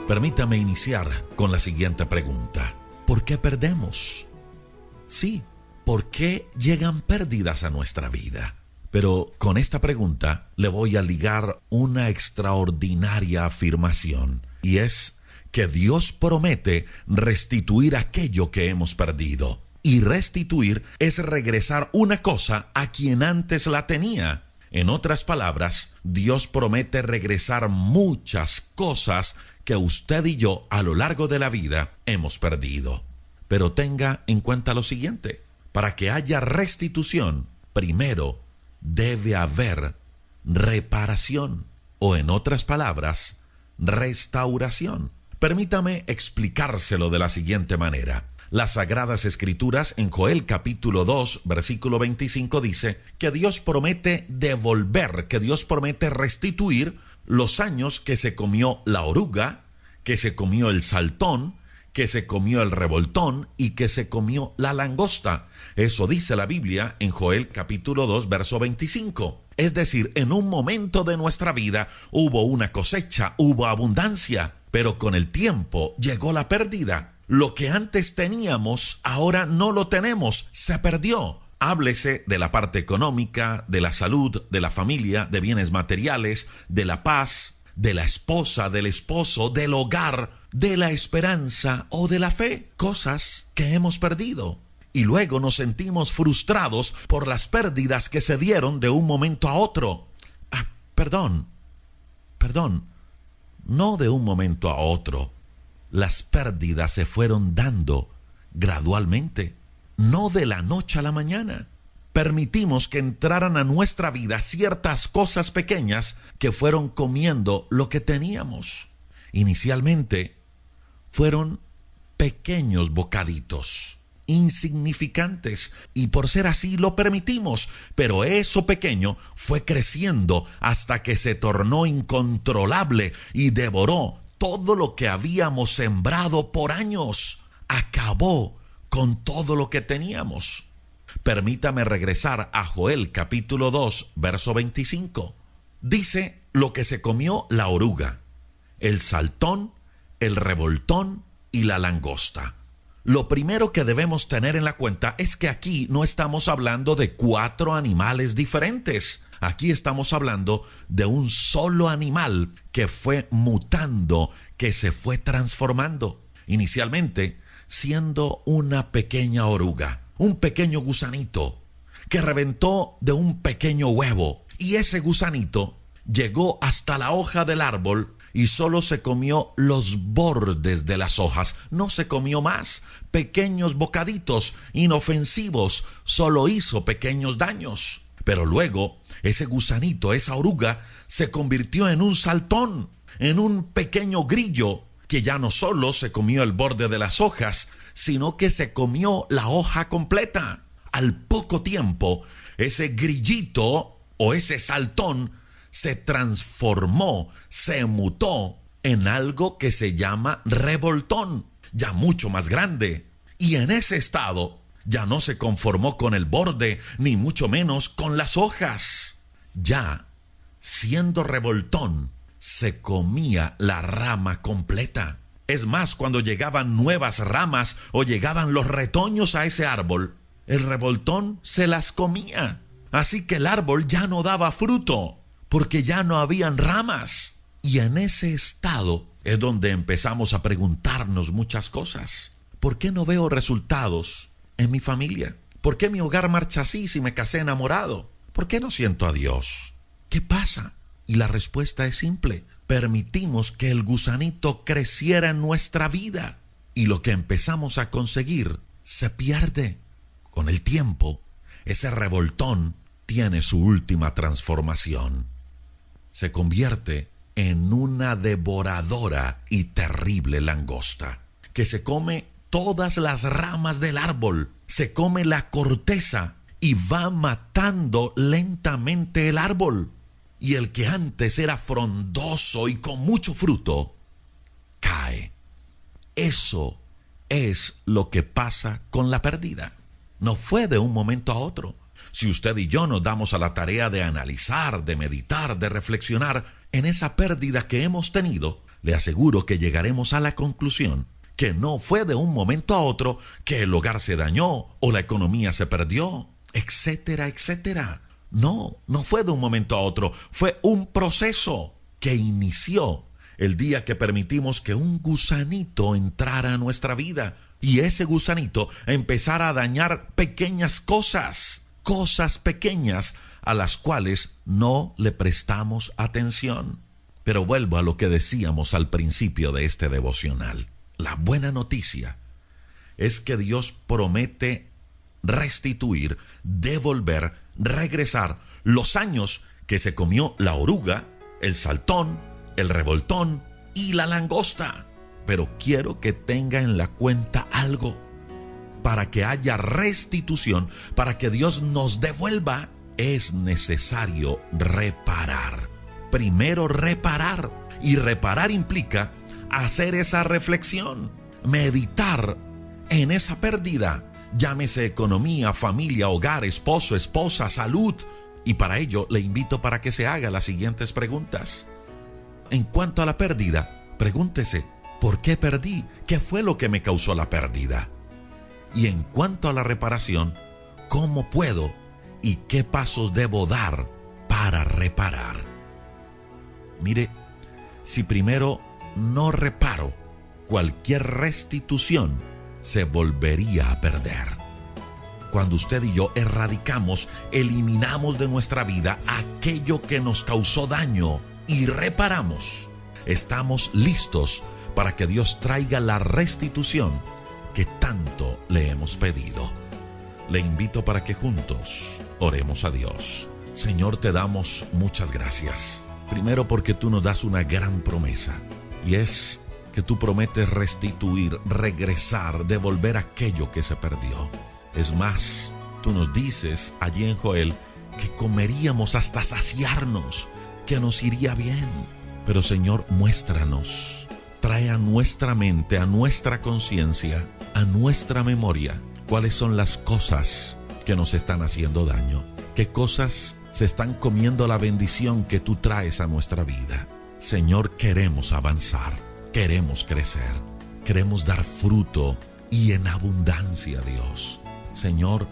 Permítame iniciar con la siguiente pregunta. ¿Por qué perdemos? Sí, ¿por qué llegan pérdidas a nuestra vida? Pero con esta pregunta le voy a ligar una extraordinaria afirmación, y es que Dios promete restituir aquello que hemos perdido. Y restituir es regresar una cosa a quien antes la tenía. En otras palabras, Dios promete regresar muchas cosas que usted y yo a lo largo de la vida hemos perdido. Pero tenga en cuenta lo siguiente: para que haya restitución, primero debe haber reparación, o en otras palabras, restauración. Permítame explicárselo de la siguiente manera. Las Sagradas Escrituras en Joel capítulo 2, versículo 25 dice que Dios promete devolver, que Dios promete restituir los años que se comió la oruga, que se comió el saltón, que se comió el revoltón y que se comió la langosta. Eso dice la Biblia en Joel capítulo 2, verso 25. Es decir, en un momento de nuestra vida hubo una cosecha, hubo abundancia, pero con el tiempo llegó la pérdida. Lo que antes teníamos, ahora no lo tenemos, se perdió. Háblese de la parte económica, de la salud, de la familia, de bienes materiales, de la paz, de la esposa, del esposo, del hogar, de la esperanza o de la fe. Cosas que hemos perdido. Y luego nos sentimos frustrados por las pérdidas que se dieron de un momento a otro. Perdón, no de un momento a otro. Las pérdidas se fueron dando gradualmente, no de la noche a la mañana. Permitimos que entraran a nuestra vida ciertas cosas pequeñas que fueron comiendo lo que teníamos. Inicialmente fueron pequeños bocaditos, insignificantes, y por ser así lo permitimos, pero eso pequeño fue creciendo hasta que se tornó incontrolable y devoró todo lo que habíamos sembrado por años. Acabó con todo lo que teníamos. Permítame regresar a Joel capítulo 2, verso 25. Dice lo que se comió la oruga, el saltón, el revoltón y la langosta. Lo primero que debemos tener en la cuenta es que aquí no estamos hablando de 4 animales diferentes. Aquí estamos hablando de un solo animal que fue mutando, que se fue transformando. Inicialmente, siendo una pequeña oruga, un pequeño gusanito que reventó de un pequeño huevo. Y ese gusanito llegó hasta la hoja del árbol y solo se comió los bordes de las hojas. No se comió más. Pequeños bocaditos inofensivos, solo hizo pequeños daños. Pero luego, ese gusanito, esa oruga, se convirtió en un saltón, en un pequeño grillo, que ya no solo se comió el borde de las hojas, sino que se comió la hoja completa. Al poco tiempo, ese grillito o ese saltón se transformó, se mutó en algo que se llama revoltón, ya mucho más grande. Y en ese estado ya no se conformó con el borde, ni mucho menos con las hojas. Ya, siendo revoltón, se comía la rama completa. Es más, cuando llegaban nuevas ramas o llegaban los retoños a ese árbol, el revoltón se las comía. Así que el árbol ya no daba fruto, porque ya no habían ramas. Y en ese estado es donde empezamos a preguntarnos muchas cosas. ¿Por qué no veo resultados en mi familia? ¿Por qué mi hogar marcha así si me casé enamorado? ¿Por qué no siento a Dios? ¿Qué pasa? Y la respuesta es simple. Permitimos que el gusanito creciera en nuestra vida. Y lo que empezamos a conseguir se pierde. Con el tiempo, ese revoltón tiene su última transformación. Se convierte en una devoradora y terrible langosta, que se come todas las ramas del árbol, se come la corteza y va matando lentamente el árbol. Y el que antes era frondoso y con mucho fruto, cae. Eso es lo que pasa con la pérdida. No fue de un momento a otro. Si usted y yo nos damos a la tarea de analizar, de meditar, de reflexionar, en esa pérdida que hemos tenido, le aseguro que llegaremos a la conclusión que no fue de un momento a otro que el hogar se dañó o la economía se perdió, etcétera, etcétera. No fue de un momento a otro, fue un proceso que inició el día que permitimos que un gusanito entrara a nuestra vida y ese gusanito empezara a dañar pequeñas cosas pequeñas a las cuales no le prestamos atención. Pero vuelvo a lo que decíamos al principio de este devocional. La buena noticia es que Dios promete restituir, devolver, regresar los años que se comió la oruga, el saltón, el revoltón y la langosta. Pero quiero que tenga en la cuenta algo. Para que haya restitución, para que Dios nos devuelva, es necesario reparar. Primero reparar. Y reparar implica hacer esa reflexión, meditar en esa pérdida. Llámese economía, familia, hogar, esposo, esposa, salud. Y para ello le invito para que se haga las siguientes preguntas. En cuanto a la pérdida, pregúntese, ¿por qué perdí? ¿Qué fue lo que me causó la pérdida? Y en cuanto a la reparación, ¿cómo puedo y qué pasos debo dar para reparar? Mire, si primero no reparo, cualquier restitución se volvería a perder. Cuando usted y yo erradicamos, eliminamos de nuestra vida aquello que nos causó daño y reparamos, estamos listos para que Dios traiga la restitución que tanto le hemos pedido. Le invito para que juntos oremos a Dios. Señor, te damos muchas gracias. Primero porque tú nos das una gran promesa, y es que tú prometes restituir, regresar, devolver aquello que se perdió. Es más, tú nos dices allí en Joel que comeríamos hasta saciarnos, que nos iría bien. Pero Señor, muéstranos, trae a nuestra mente, a nuestra conciencia, a nuestra memoria, cuáles son las cosas que nos están haciendo daño, qué cosas se están comiendo la bendición que tú traes a nuestra vida. Señor, queremos avanzar, queremos crecer, queremos dar fruto y en abundancia, Dios. Señor,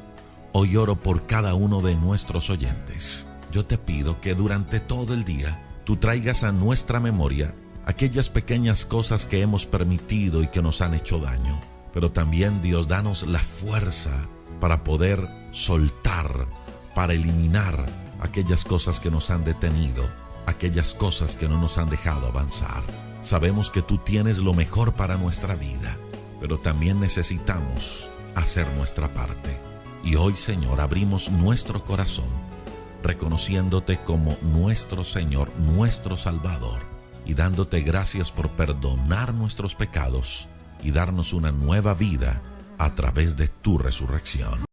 hoy oro por cada uno de nuestros oyentes. Yo te pido que durante todo el día tú traigas a nuestra memoria aquellas pequeñas cosas que hemos permitido y que nos han hecho daño. Pero también, Dios, danos la fuerza para poder soltar, para eliminar aquellas cosas que nos han detenido, aquellas cosas que no nos han dejado avanzar. Sabemos que tú tienes lo mejor para nuestra vida, pero también necesitamos hacer nuestra parte. Y hoy, Señor, abrimos nuestro corazón, reconociéndote como nuestro Señor, nuestro Salvador, y dándote gracias por perdonar nuestros pecados y darnos una nueva vida a través de tu resurrección.